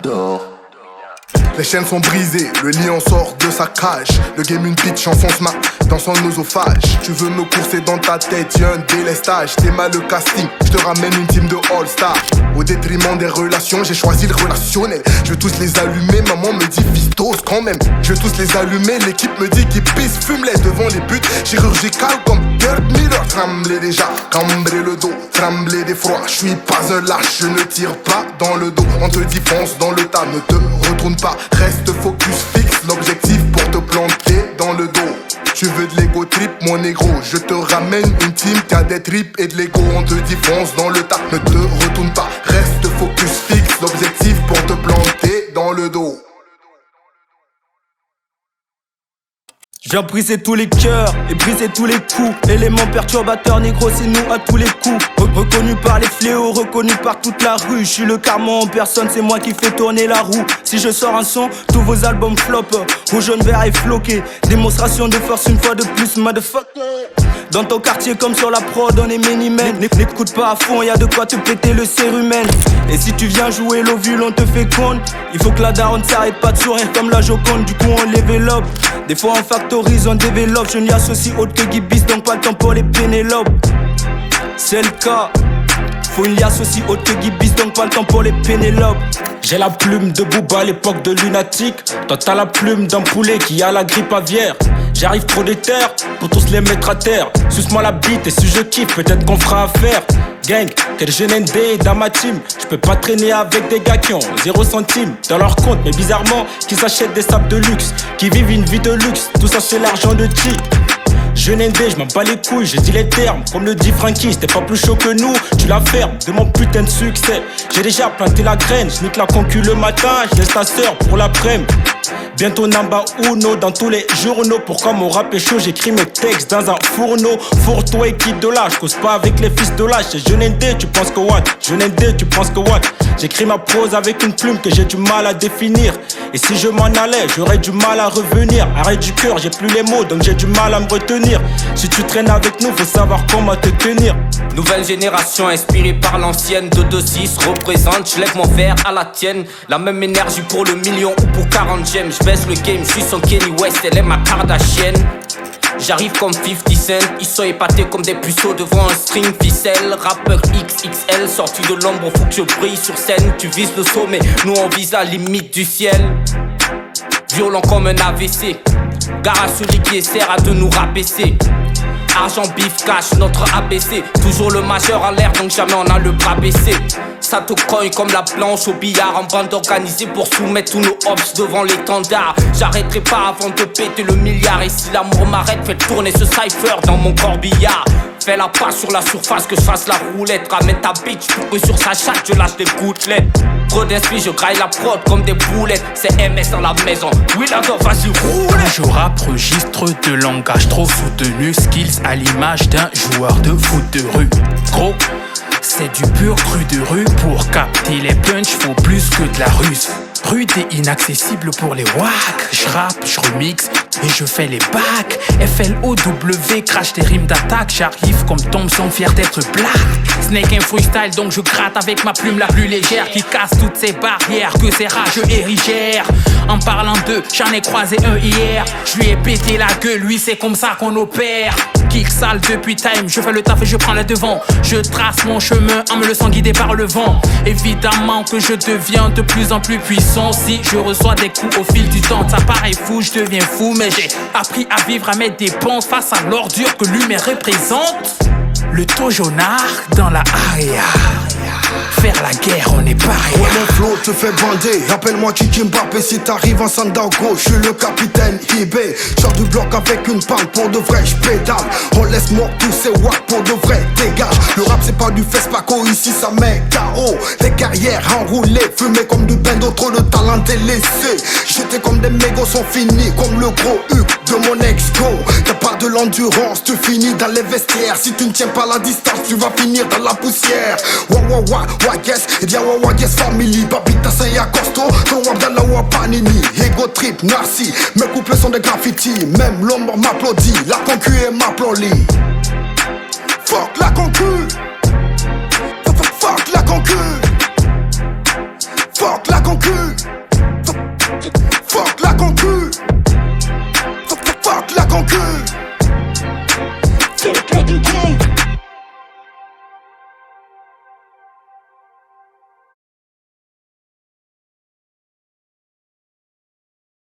j'adore. Les chaînes sont brisées, le lion sort de sa cage. Le game une bitch enfonce ma dans son oesophage. Tu veux me courser dans ta tête, y'a un délestage. T'es mal le casting, je te ramène une team de all-star. Au détriment des relations, j'ai choisi le relationnel. Je veux tous les allumer, maman me dit fistos quand même. Je veux tous les allumer, l'équipe me dit qu'ils pissent, fume-les devant les buts. Chirurgical comme Kurt Miller. Trembler déjà, cambrer le dos, trembler d'effroi. Je suis pas un lâche, je ne tire pas dans le dos. On te dit fonce dans le tas, ne te retourne pas. Reste focus, fixe l'objectif pour te planter dans le dos. Tu veux de l'ego trip, mon négro. Je te ramène une team qui a des tripes et de l'ego. On te dit fonce dans le tas, ne te retourne pas. Reste focus, fixe l'objectif pour te planter dans le dos. Je viens briser tous les cœurs et briser tous les coups. Élément perturbateur, négro, c'est nous à tous les coups. Reconnu par les fléaux, reconnu par toute la rue. Je suis le karma en personne, c'est moi qui fais tourner la roue. Si je sors un son, tous vos albums flop. Rouge, jaune, vert et floqué. Démonstration de force une fois de plus, motherfucker. Dans ton quartier comme sur la prod, on est many-men. N'écoute pas à fond, y'a de quoi te péter le cérumen. Et si tu viens jouer l'ovule, on te fait compte. Il faut que la daronne s'arrête pas de sourire comme la Joconde. Du coup on level up. Des fois on factorise, on développe. Je n'y associe autre que Gibis, donc pas le temps pour les Pénélopes. C'est le cas. Faut une liasse aussi haute que Gibis, donc pas le temps pour les Pénélopes. J'ai la plume de Booba à l'époque de lunatique. Toi t'as la plume d'un poulet qui a la grippe aviaire. J'arrive trop déter pour tous les mettre à terre. Suce-moi la bite et si je kiffe, peut-être qu'on fera affaire. Gang, quel jeune ND dans ma team. J'peux pas traîner avec des gars qui ont 0 centime dans leur compte, mais bizarrement, qui s'achètent des sables de luxe, qui vivent une vie de luxe. Tout ça c'est l'argent de G. Jeune ND, j'm'en bats les couilles, j'ai dit les termes. Comme le dit Frankie, c'était pas plus chaud que nous. Tu la fermes de mon putain de succès. J'ai déjà planté la graine, j'nique la concu le matin. J'laisse ta sœur pour l'après-midi. Bientôt Namba Uno dans tous les journaux. Pourquoi mon rap est chaud, j'écris mes textes dans un fourneau. Fourre-toi et quitte de là, j'cause pas avec les fils de lâche. C'est jeune ND, tu penses que what? Jeune ND, tu penses que what? J'écris ma prose avec une plume que j'ai du mal à définir. Et si je m'en allais, j'aurais du mal à revenir. Arrête du cœur, j'ai plus les mots, donc j'ai du mal à me retenir. Si tu traînes avec nous, faut savoir comment te tenir. Nouvelle génération inspirée par l'ancienne. 226 représente, je lève mon verre à la tienne. La même énergie pour le million ou pour 40 gemmes. Je baisse le game, je suis son Kenny West, elle est ma Kardashian. J'arrive comme 50 Cent, ils sont épatés comme des puceaux devant un string ficelle. Rappeur XXL, sorti de l'ombre, faut que je brille sur scène. Tu vises le sommet, nous on vise la limite du ciel. Violent comme un AVC, gare à celui qui essaiera de nous rabaisser. Argent, bif, cash, notre ABC. Toujours le majeur en l'air, donc jamais on a le bras baissé. Ça te cogne comme la planche au billard. En bande organisée pour soumettre tous nos hops devant l'étendard. J'arrêterai pas avant de péter le milliard. Et si l'amour m'arrête, fais tourner ce cypher dans mon corbillard. Fais la passe sur la surface, que je fasse la roulette. Ramène ta bitch pour que sur sa chatte je lâche des gouttelettes. Trop d'esprit, je graille la prod comme des boulettes. C'est MS dans la maison, oui d'accord, vas-y roule. Je rappe, registre de langage trop soutenu. Skills à l'image d'un joueur de foot de rue. Gros, c'est du pur cru de rue. Pour capter les punchs, faut plus que de la ruse. Rude et inaccessible pour les wacks. Je rappe, je remix et je fais les bacs. FLOW, crash des rimes d'attaque. J'arrive comme Thompson, fier d'être black. Snake and freestyle, donc je gratte avec ma plume la plus légère, qui casse toutes ces barrières que ces rageux érigèrent. En parlant d'eux, j'en ai croisé un hier. Je lui ai pété la gueule, lui c'est comme ça qu'on opère. Kick sale depuis time, je fais le taf et je prends le devant. Je trace mon chemin en me laissant guider par le vent. Évidemment que je deviens de plus en plus puissant. Si je reçois des coups au fil du temps, ça paraît fou, je deviens fou. Mais j'ai appris à vivre à mes dépenses face à l'ordure que l'humain représente. Le tojonard dans la area. Faire la guerre, on est pareil. Ouais, mon flow te fait bander. Appelle-moi Kiki Mbappé si t'arrives en Sandago. Je suis le capitaine eBay. Sors du bloc avec une panne pour de vrai, j'pédale. On laisse mort tous ces wacks pour de vrai, dégage. Le rap c'est pas du Fespaco, ici ça met KO. Les carrières enroulées, fumées comme du bendo, trop de talent délaissé. J'étais comme des mégots sont finis, comme le gros Hugues de mon ex-go. T'as pas de l'endurance, tu finis dans les vestiaires. Si tu ne tiens pas la distance, tu vas finir dans la poussière. Wa yes, et bien wa yes family. Babita c'est ya costo, ton wap dans la wa panini. Ego trip, narci, mes couplets sont des graffitis. Même l'ombre m'applaudit, la concu est m'applaudit. Fuck